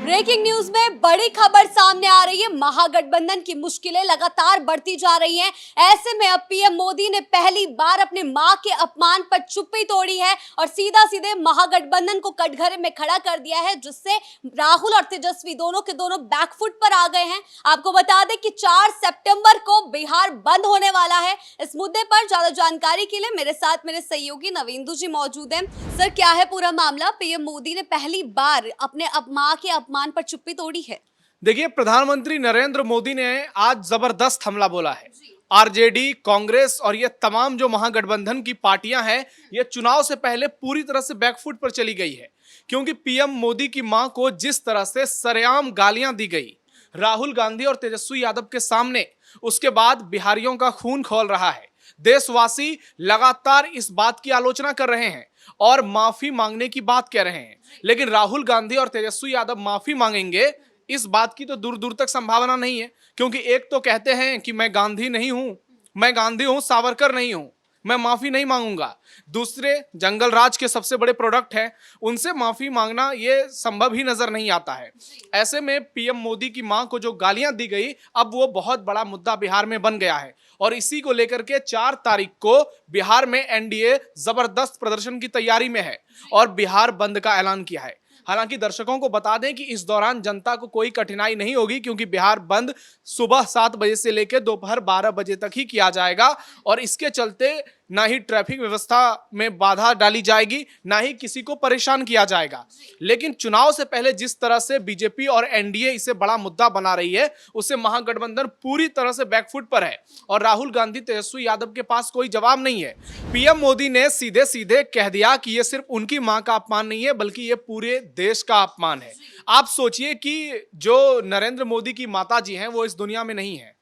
Breaking news में बड़ी खबर सामने आ रही है। महागठबंधन की मुश्किलें लगातार बढ़ती जा रही हैं। ऐसे में अब पीएम मोदी ने पहली बार अपने मां के अपमान पर चुप्पी तोड़ी है और सीधा सीधे महागठबंधन को कटघरे में खड़ा कर दिया है, जिससे राहुल और तेजस्वी दोनों के दोनों बैकफुट पर आ गए हैं। आपको बता दें कि 4 सितंबर को बिहार बंद होने वाला है। इस मुद्दे पर ज्यादा जानकारी के लिए मेरे साथ मेरे सहयोगी नवींदु जी मौजूद हैं। सर, क्या है पूरा मामला? पीएम मोदी ने पहली बार अपने मां के अपमान पर चुप्पी तोड़ी है। देखिए, प्रधानमंत्री नरेंद्र मोदी ने आज जबरदस्त हमला बोला है। आरजेडी, कांग्रेस और ये तमाम जो महागठबंधन की पार्टियां हैं, ये चुनाव से पहले पूरी तरह से बैकफुट पर चली गई है, क्योंकि पीएम मोदी की मां को जिस तरह से सरेआम गालियां दी गई राहुल गांधी और तेजस्वी यादव के सामने, उसके बाद बिहारियों का खून खौल रहा है। देशवासी लगातार इस बात की आलोचना कर रहे हैं और माफी मांगने की बात कह रहे हैं, लेकिन राहुल गांधी और तेजस्वी यादव माफी मांगेंगे इस बात की तो दूर दूर तक संभावना नहीं है, क्योंकि एक तो कहते हैं कि मैं गांधी नहीं हूं, मैं गांधी हूं, सावरकर नहीं हूं, मैं माफी नहीं मांगूंगा। दूसरे जंगल राज के सबसे बड़े प्रोडक्ट हैं, उनसे माफी मांगना ये संभव ही नजर नहीं आता है। ऐसे में पीएम मोदी की मां को जो गालियां दी गई, अब वो बहुत बड़ा मुद्दा बिहार में बन गया है और इसी को लेकर के 4 तारीख को बिहार में एनडीए जबरदस्त प्रदर्शन की तैयारी में है और बिहार बंद का ऐलान किया है। हालांकि दर्शकों को बता दें कि इस दौरान जनता को कोई कठिनाई नहीं होगी, क्योंकि बिहार बंद सुबह 7 बजे से लेकर दोपहर 12 बजे तक ही किया जाएगा और इसके चलते ना ही ट्रैफिक व्यवस्था में बाधा डाली जाएगी, ना ही किसी को परेशान किया जाएगा। लेकिन चुनाव से पहले जिस तरह से बीजेपी और एनडीए इसे बड़ा मुद्दा बना रही है, उससे महागठबंधन पूरी तरह से बैकफुट पर है और राहुल गांधी, तेजस्वी यादव के पास कोई जवाब नहीं है। पीएम मोदी ने सीधे सीधे कह दिया कि यह सिर्फ उनकी मां का अपमान नहीं है, बल्कि यह पूरे देश का अपमान है। आप सोचिए कि जो नरेंद्र मोदी की माता जी हैं, वो इस दुनिया में नहीं है,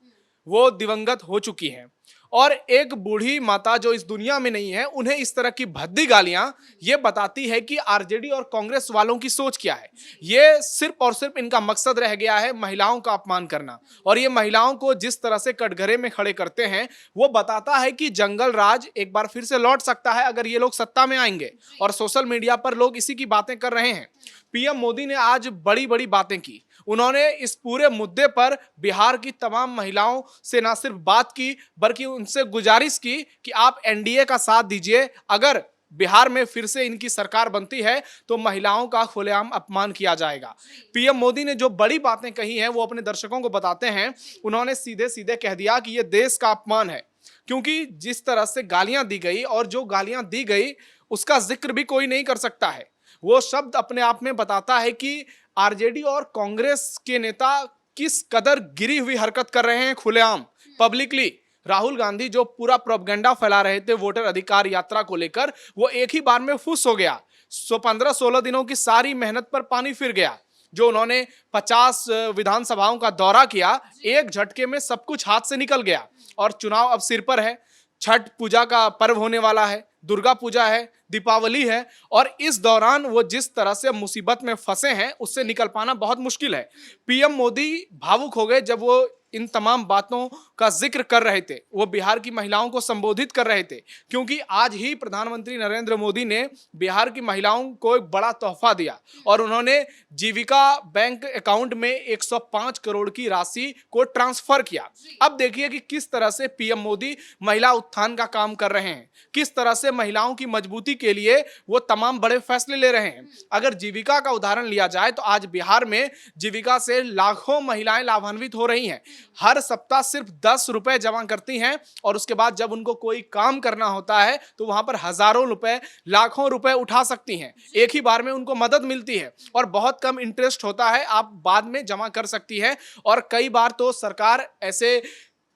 वो दिवंगत हो चुकी हैं और एक बूढ़ी माता जो इस दुनिया में नहीं है, उन्हें इस तरह की भद्दी गालियां ये बताती है कि आरजेडी और कांग्रेस वालों की सोच क्या है। ये सिर्फ और सिर्फ इनका मकसद रह गया है महिलाओं का अपमान करना, और ये महिलाओं को जिस तरह से कटघरे में खड़े करते हैं, वो बताता है कि जंगल राज एक बार फिर से लौट सकता है अगर ये लोग सत्ता में आएंगे। और सोशल मीडिया पर लोग इसी की बातें कर रहे हैं। पीएम मोदी ने आज बड़ी बड़ी बातें की। उन्होंने इस पूरे मुद्दे पर बिहार की तमाम महिलाओं से ना सिर्फ बात की, बल्कि उनसे गुजारिश की कि आप एनडीए का साथ दीजिए। अगर बिहार में फिर से इनकी सरकार बनती है तो महिलाओं का खुलेआम अपमान किया जाएगा। पीएम मोदी ने जो बड़ी बातें कही हैं, वो अपने दर्शकों को बताते हैं। उन्होंने सीधे सीधे कह दिया कि यह देश का अपमान है, क्योंकि जिस तरह से गालियां दी गई और जो गालियां दी गई उसका जिक्र भी कोई नहीं कर सकता है। वो शब्द अपने आप में बताता है कि आरजेडी और कांग्रेस के नेता किस कदर गिरी हुई हरकत कर रहे हैं खुलेआम, पब्लिकली। राहुल गांधी जो पूरा प्रोपगेंडा फैला रहे थे वोटर अधिकार यात्रा को लेकर, वो एक ही बार में फुस हो गया। 15-16 दिनों की सारी मेहनत पर पानी फिर गया। जो उन्होंने 50 विधानसभाओं का दौरा किया, एक झटके में सब कुछ हाथ से निकल गया और चुनाव अब सिर पर है। छठ पूजा का पर्व होने वाला है, दुर्गा पूजा है, दीपावली है, और इस दौरान वो जिस तरह से मुसीबत में फंसे हैं, उससे निकल पाना बहुत मुश्किल है। पीएम मोदी भावुक हो गए जब वो इन तमाम बातों का जिक्र कर रहे थे, वो बिहार की महिलाओं को संबोधित कर रहे थे, क्योंकि आज ही प्रधानमंत्री नरेंद्र मोदी ने बिहार की महिलाओं को एक बड़ा तोहफा दिया और उन्होंने जीविका बैंक अकाउंट में 105 करोड़ की राशि को ट्रांसफर किया। अब देखिए कि किस तरह से पीएम मोदी महिला उत्थान का काम कर रहे हैं, किस तरह से महिलाओं की मजबूती के लिए वो तमाम बड़े फैसले ले रहे हैं। अगर जीविका का उदाहरण लिया जाए तो आज बिहार में जीविका से लाखों महिलाएं लाभान्वित हो रही हैं। हर सप्ताह सिर्फ 10 रुपए जमा करती हैं और उसके बाद जब उनको कोई काम करना होता है तो वहां पर हजारों रुपए, लाखों रुपए उठा सकती हैं। एक ही बार में उनको मदद मिलती है और बहुत कम इंटरेस्ट होता है, आप बाद में जमा कर सकती है और कई बार तो सरकार ऐसे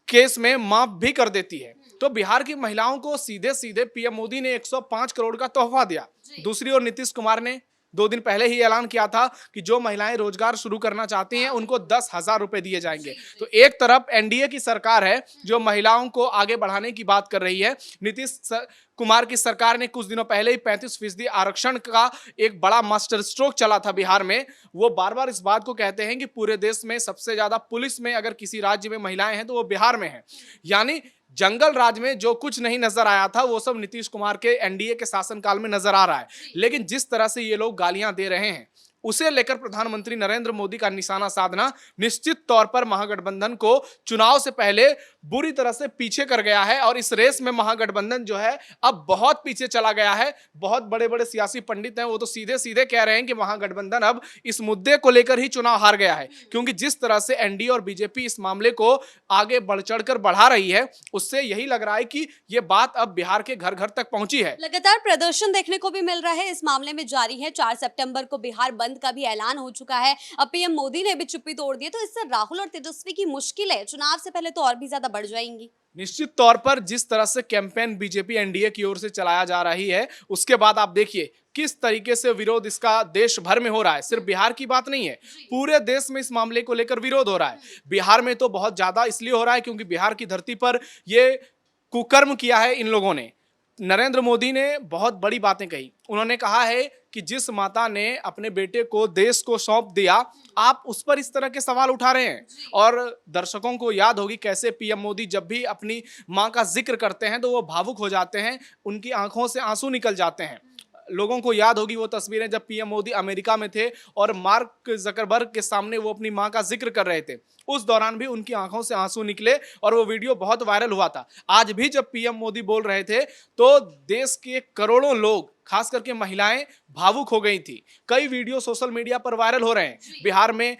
केस में माफ भी कर देती है। तो बिहार की महिलाओं को सीधे सीधे पीएम मोदी ने 105 करोड़ का तोहफा दिया। दूसरी ओर नीतीश कुमार ने 2 दिन पहले ही ऐलान किया था कि जो महिलाएं रोजगार शुरू करना चाहती हैं उनको 10,000 रुपए दिए जाएंगे। तो एक तरफ एनडीए की सरकार है जो महिलाओं को आगे बढ़ाने की बात कर रही है। नीतीश कुमार की सरकार ने कुछ दिनों पहले ही 35% आरक्षण का एक बड़ा मास्टर स्ट्रोक चला था बिहार में। वो बार बार इस बात को कहते हैं कि पूरे देश में सबसे ज्यादा पुलिस में अगर किसी राज्य में महिलाएं हैं तो वो बिहार में है। यानी जंगल राज में जो कुछ नहीं नजर आया था वो सब नीतीश कुमार के एनडीए के शासनकाल में नजर आ रहा है। लेकिन जिस तरह से ये लोग गालियां दे रहे हैं, उसे लेकर प्रधानमंत्री नरेंद्र मोदी का निशाना साधना निश्चित तौर पर महागठबंधन को चुनाव से पहले बुरी तरह से पीछे कर गया है। और इस रेस में महागठबंधन जो है अब बहुत पीछे चला गया है। बहुत बड़े बड़े सियासी पंडित हैं, वो तो सीधे सीधे कह रहे हैं कि महागठबंधन अब इस मुद्दे को लेकर ही चुनाव हार गया है, क्योंकि जिस तरह से एनडीए और बीजेपी इस मामले को आगे बढ़ चढ़कर बढ़ा रही है, उससे यही लग रहा है कि यह बात अब बिहार के घर घर तक पहुंची है। लगातार प्रदर्शन देखने को भी मिल रहा है, इस मामले में जारी है। 4 सितंबर को बिहार बंद का भी ऐलान हो चुका है। अब पीएम मोदी ने भी चुप्पी तोड़ दी है, तो इससे राहुल और तेजस्वी की मुश्किलें चुनाव से पहले तो और भी ज्यादा बढ़ जाएंगी। निश्चित तौर पर जिस तरह से कैंपेन बीजेपी एनडीए की ओर से चलाया जा रही है, उसके बाद आप देखिए किस तरीके से विरोध इसका देश भर में हो रहा है। सिर्फ बिहार की बात नहीं है, पूरे देश में इस मामले को लेकर विरोध हो रहा है। बिहार में तो बहुत ज्यादा इसलिए हो रहा है क्योंकि बिहार की धरती पर यह कुकर्म किया है इन लोगों ने। नरेंद्र मोदी ने बहुत बड़ी बातें कही। उन्होंने कहा है कि जिस माता ने अपने बेटे को देश को सौंप दिया, आप उस पर इस तरह के सवाल उठा रहे हैं। और दर्शकों को याद होगी कैसे पीएम मोदी जब भी अपनी मां का जिक्र करते हैं तो वो भावुक हो जाते हैं, उनकी आंखों से आंसू निकल जाते हैं। लोगों को याद होगी वो तस्वीरें जब पीएम मोदी अमेरिका में थे और मार्क जकरबर्ग के सामने वो अपनी मां का जिक्र कर रहे थे। उस दौरान भी उनकी आंखों से आंसू निकले और वो वीडियो बहुत वायरल हुआ था। आज भी जब पीएम मोदी बोल रहे थे तो देश के करोड़ों लोग, खास करके महिलाएं, भावुक हो गई थी। कई वीडियो सोशल मीडिया पर वायरल हो रहे हैं। बिहार में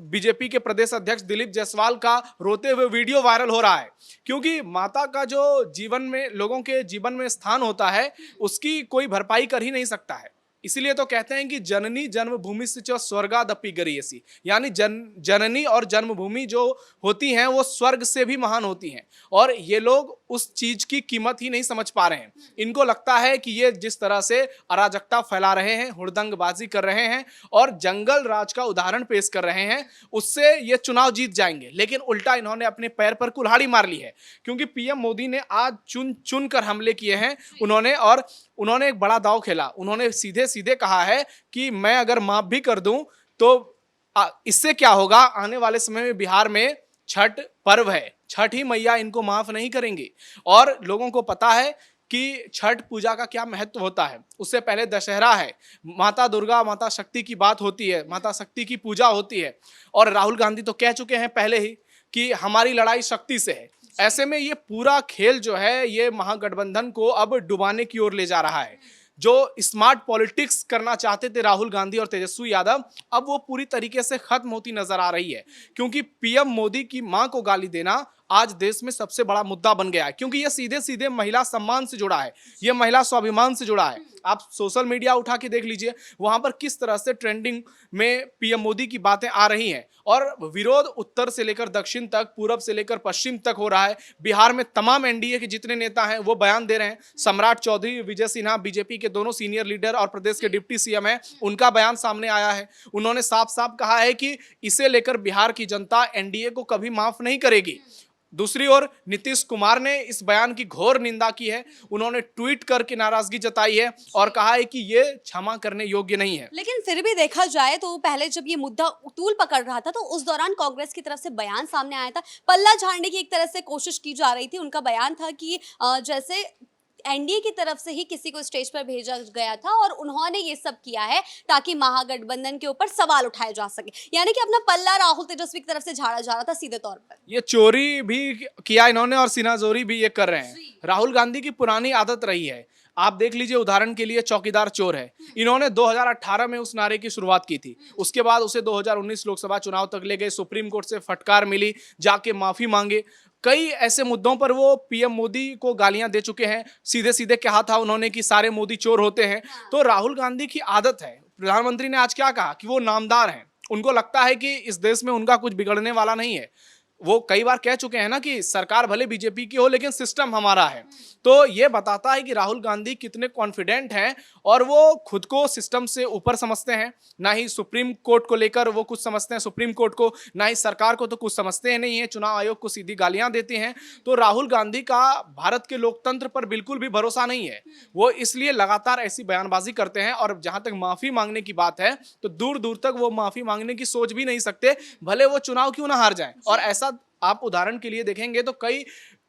बीजेपी के प्रदेश अध्यक्ष दिलीप जायसवाल का रोते हुए वीडियो वायरल हो रहा है, क्योंकि माता का जो जीवन में, लोगों के जीवन में स्थान होता है, उसकी कोई भरपाई कर ही नहीं सकता है। इसीलिए तो कहते हैं कि जननी जन्मभूमि से च स्वर्गादपि गरीयसी, यानी जननी और जन्मभूमि जो होती हैं वो स्वर्ग से भी महान होती हैं। और ये लोग उस चीज की कीमत ही नहीं समझ पा रहे हैं। इनको लगता है कि ये जिस तरह से अराजकता फैला रहे हैं, हुड़दंगबाजी कर रहे हैं और जंगल राज का उदाहरण पेश कर रहे हैं, उससे ये चुनाव जीत जाएंगे। लेकिन उल्टा इन्होंने अपने पैर पर कुल्हाड़ी मार ली है, क्योंकि पीएम मोदी ने आज चुन चुन कर हमले किए हैं उन्होंने एक बड़ा दांव खेला। उन्होंने सीधे सीधे कहा है कि मैं अगर माफ भी कर दूं तो इससे क्या होगा, आने वाले समय में बिहार में छठ पर्व है, छठ ही मैया इनको माफ नहीं करेंगे। और लोगों को पता है कि छठ पूजा का क्या महत्व होता है। उससे पहले दशहरा है, माता दुर्गा, माता शक्ति की बात होती है, माता शक्ति की पूजा होती है। और राहुल गांधी तो कह चुके हैं पहले ही कि हमारी लड़ाई शक्ति से है। ऐसे में ये पूरा खेल जो है ये महागठबंधन को अब डुबाने की ओर ले जा रहा है। जो स्मार्ट पॉलिटिक्स करना चाहते थे राहुल गांधी और तेजस्वी यादव, अब वो पूरी तरीके से खत्म होती नजर आ रही है, क्योंकि पीएम मोदी की मां को गाली देना आज देश में सबसे बड़ा मुद्दा बन गया है, क्योंकि ये सीधे सीधे महिला सम्मान से जुड़ा है, ये महिला स्वाभिमान से जुड़ा है। आप सोशल मीडिया उठा के देख लीजिए, वहां पर किस तरह से ट्रेंडिंग में पीएम मोदी की बातें आ रही हैं। और विरोध उत्तर से लेकर दक्षिण तक, पूरब से लेकर पश्चिम तक हो रहा है। बिहार में तमाम एनडीए के जितने नेता हैं वो बयान दे रहे हैं। सम्राट चौधरी, विजय सिन्हा, बीजेपी के दोनों सीनियर लीडर और प्रदेश के डिप्टी सीएम हैं, उनका बयान सामने आया है। उन्होंने साफ साफ कहा है कि इसे लेकर बिहार की जनता एनडीए को कभी माफ नहीं करेगी। दूसरी ओर नीतीश कुमार ने इस बयान की घोर निंदा की है। उन्होंने ट्वीट करके नाराजगी जताई है और कहा है कि ये क्षमा करने योग्य नहीं है। लेकिन फिर भी देखा जाए तो पहले जब ये मुद्दा उतूल पकड़ रहा था तो उस दौरान कांग्रेस की तरफ से बयान सामने आया था, पल्ला झाड़ने की एक तरह से कोशिश की जा रही थी। उनका बयान था कि जैसे एनडीए की तरफ से ही किसी को स्टेज पर भेजा गया था और उन्होंने ये सब किया है ताकि महागठबंधन के ऊपर सवाल उठाए जा सके, यानी कि अपना पल्ला राहुल तेजस्वी की तरफ से झाड़ा जा रहा था सीधे तौर पर। ये चोरी भी किया इन्होंने और सीनाजोरी भी ये कर रहे हैं। राहुल गांधी की पुरानी आदत रही है। आप देख लीजिए, उदाहरण के लिए चौकीदार चोर है, इन्होंने 2018 में उस नारे की शुरुआत की थी। उसके बाद उसे 2019 लोकसभा चुनाव तक ले गए, सुप्रीम कोर्ट से फटकार मिली, जाके माफी मांगे। कई ऐसे मुद्दों पर वो पीएम मोदी को गालियां दे चुके हैं। सीधे सीधे कहा था उन्होंने कि सारे मोदी चोर होते हैं। तो राहुल गांधी की आदत है। प्रधानमंत्री ने आज क्या कहा कि वो नामदार हैं, उनको लगता है कि इस देश में उनका कुछ बिगड़ने वाला नहीं है। वो कई बार कह चुके हैं ना कि सरकार भले बीजेपी की हो लेकिन सिस्टम हमारा है। तो ये बताता है कि राहुल गांधी कितने कॉन्फिडेंट हैं और वो खुद को सिस्टम से ऊपर समझते हैं। ना ही सुप्रीम कोर्ट को लेकर वो कुछ समझते हैं, सुप्रीम कोर्ट को, ना ही सरकार को तो कुछ समझते हैं नहीं है। चुनाव आयोग को सीधी गालियां देते हैं। तो राहुल गांधी का भारत के लोकतंत्र पर बिल्कुल भी भरोसा नहीं है। वो इसलिए लगातार ऐसी बयानबाजी करते हैं। और जहां तक माफी मांगने की बात है तो दूर दूर तक वो माफी मांगने की सोच भी नहीं सकते, भले वो चुनाव क्यों ना हार जाए। और ऐसा आप उदाहरण के लिए देखेंगे तो कई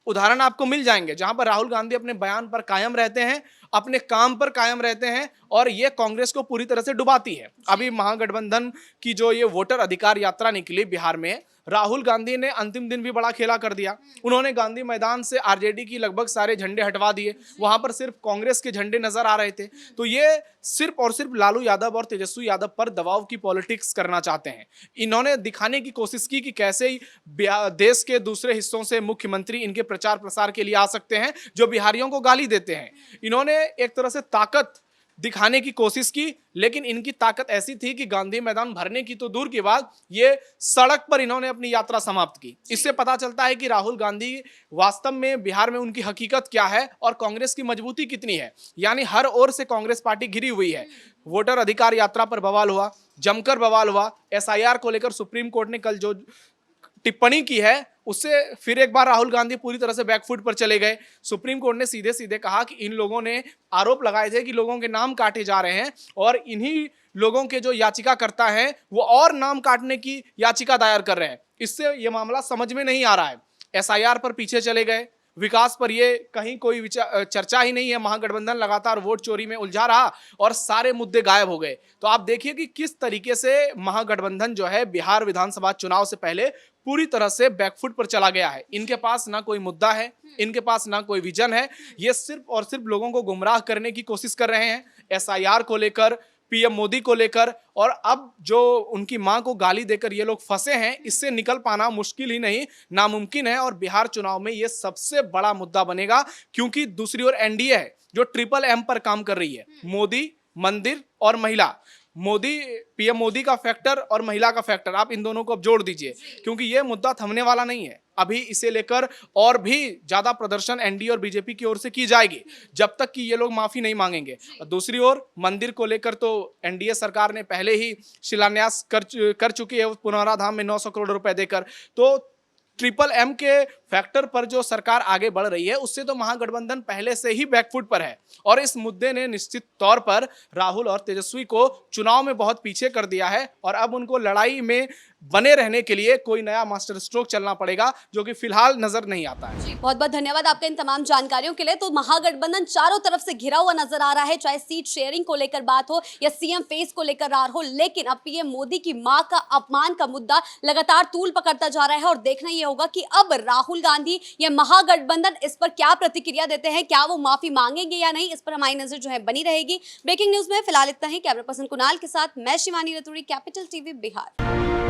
उदाहरण आपको मिल जाएंगे जहां पर राहुल गांधी अपने बयान पर कायम रहते हैं, अपने काम पर कायम रहते हैं और ये कांग्रेस को पूरी तरह से डुबाती है। अभी महागठबंधन की जो ये वोटर अधिकार यात्रा निकली बिहार में, राहुल गांधी ने अंतिम दिन भी बड़ा खेला कर दिया। उन्होंने गांधी मैदान से आरजेडी की लगभग सारे झंडे हटवा दिए, वहां पर सिर्फ कांग्रेस के झंडे नजर आ रहे थे। तो ये सिर्फ और सिर्फ लालू यादव और तेजस्वी यादव पर दबाव की पॉलिटिक्स करना चाहते हैं। इन्होंने दिखाने की कोशिश की कि कैसे ही देश के दूसरे हिस्सों से मुख्यमंत्री इनके प्रचार प्रसार के लिए आ सकते हैं, जो बिहारियों को गाली देते हैं। इन्होंने एक तरह से ताकत दिखाने की कोशिश की, लेकिन इनकी ताकत ऐसी थी कि गांधी मैदान भरने की तो दूर की बात, ये सड़क पर इन्होंने अपनी यात्रा समाप्त की। इससे पता चलता है कि राहुल गांधी वास्तव में बिहार में उनकी हकीकत क्या है और कांग्रेस की मजबूती कितनी है। यानी हर ओर से कांग्रेस पार्टी घिरी हुई है। वोटर अधिकार यात्रा पर बवाल हुआ, जमकर बवाल हुआ। एसआईआर को लेकर सुप्रीम कोर्ट ने कल जो टिप्पणी की है, उससे फिर एक बार राहुल गांधी पूरी तरह से बैकफुट पर चले गए। सुप्रीम कोर्ट ने सीधे सीधे कहा कि इन लोगों ने आरोप लगाए थे कि लोगों के नाम काटे जा रहे हैं और इन्हीं लोगों के जो याचिकाकर्ता हैं वो और नाम काटने की याचिका दायर कर रहे हैं। इससे ये मामला समझ में नहीं आ रहा है। एसआईआर पर पीछे चले गए, विकास पर ये कहीं कोई चर्चा ही नहीं है। महागठबंधन लगातार वोट चोरी में उलझा रहा और सारे मुद्दे गायब हो गए। तो आप देखिए कि किस तरीके से महागठबंधन जो है बिहार विधानसभा चुनाव से पहले पूरी तरह से बैकफुट पर चला गया है। इनके पास ना कोई मुद्दा है, इनके पास ना कोई विजन है। ये सिर्फ और सिर्फ लोगों को गुमराह करने की कोशिश कर रहे हैं, एसआईआर को लेकर, पीएम मोदी को लेकर। और अब जो उनकी मां को गाली देकर ये लोग फंसे हैं, इससे निकल पाना मुश्किल ही नहीं नामुमकिन है। और बिहार चुनाव में ये सबसे बड़ा मुद्दा बनेगा, क्योंकि दूसरी ओर एनडीए है जो ट्रिपल एम पर काम कर रही है। मोदी, मंदिर और महिला। मोदी, पीएम मोदी का फैक्टर और महिला का फैक्टर, आप इन दोनों को अब जोड़ दीजिए, क्योंकि ये मुद्दा थमने वाला नहीं है। अभी इसे लेकर और भी ज्यादा प्रदर्शन एनडीए और बीजेपी की ओर से की जाएगी, जब तक कि ये लोग माफी नहीं मांगेंगे। दूसरी ओर मंदिर को लेकर तो एनडीए सरकार ने पहले ही शिलान्यास कर चुकी है पुनौरा धाम में 900 करोड़ रुपए देकर। तो ट्रिपल एम के फैक्टर पर जो सरकार आगे बढ़ रही है, उससे तो महागठबंधन पहले से ही बैकफुट पर है। और इस मुद्दे ने निश्चित तौर पर राहुल और तेजस्वी को चुनाव में बहुत पीछे कर दिया है। और अब उनको लड़ाई में बने रहने के लिए कोई नया मास्टर स्ट्रोक चलना पड़ेगा, जो कि फिलहाल नजर नहीं आता है। जी, बहुत बहुत धन्यवाद आपका इन तमाम जानकारियों के लिए। तो महागठबंधन चारों तरफ से घिरा हुआ नजर आ रहा है, चाहे सीट शेयरिंग को लेकर बात हो या सीएम फेस को लेकर रार हो। लेकिन अब पीएम मोदी की मां का अपमान का मुद्दा लगातार तूल पकड़ता जा रहा है और देखना यह होगा कि अब राहुल गांधी या महागठबंधन इस पर क्या प्रतिक्रिया देते हैं, क्या वो माफी मांगेंगे या नहीं, इस पर हमारी नजर जो है बनी रहेगी। ब्रेकिंग न्यूज में फिलहाल इतना ही। कैमरा पर्सन कुणाल के साथ मैं शिवानी रतूड़ी, कैपिटल टीवी बिहार।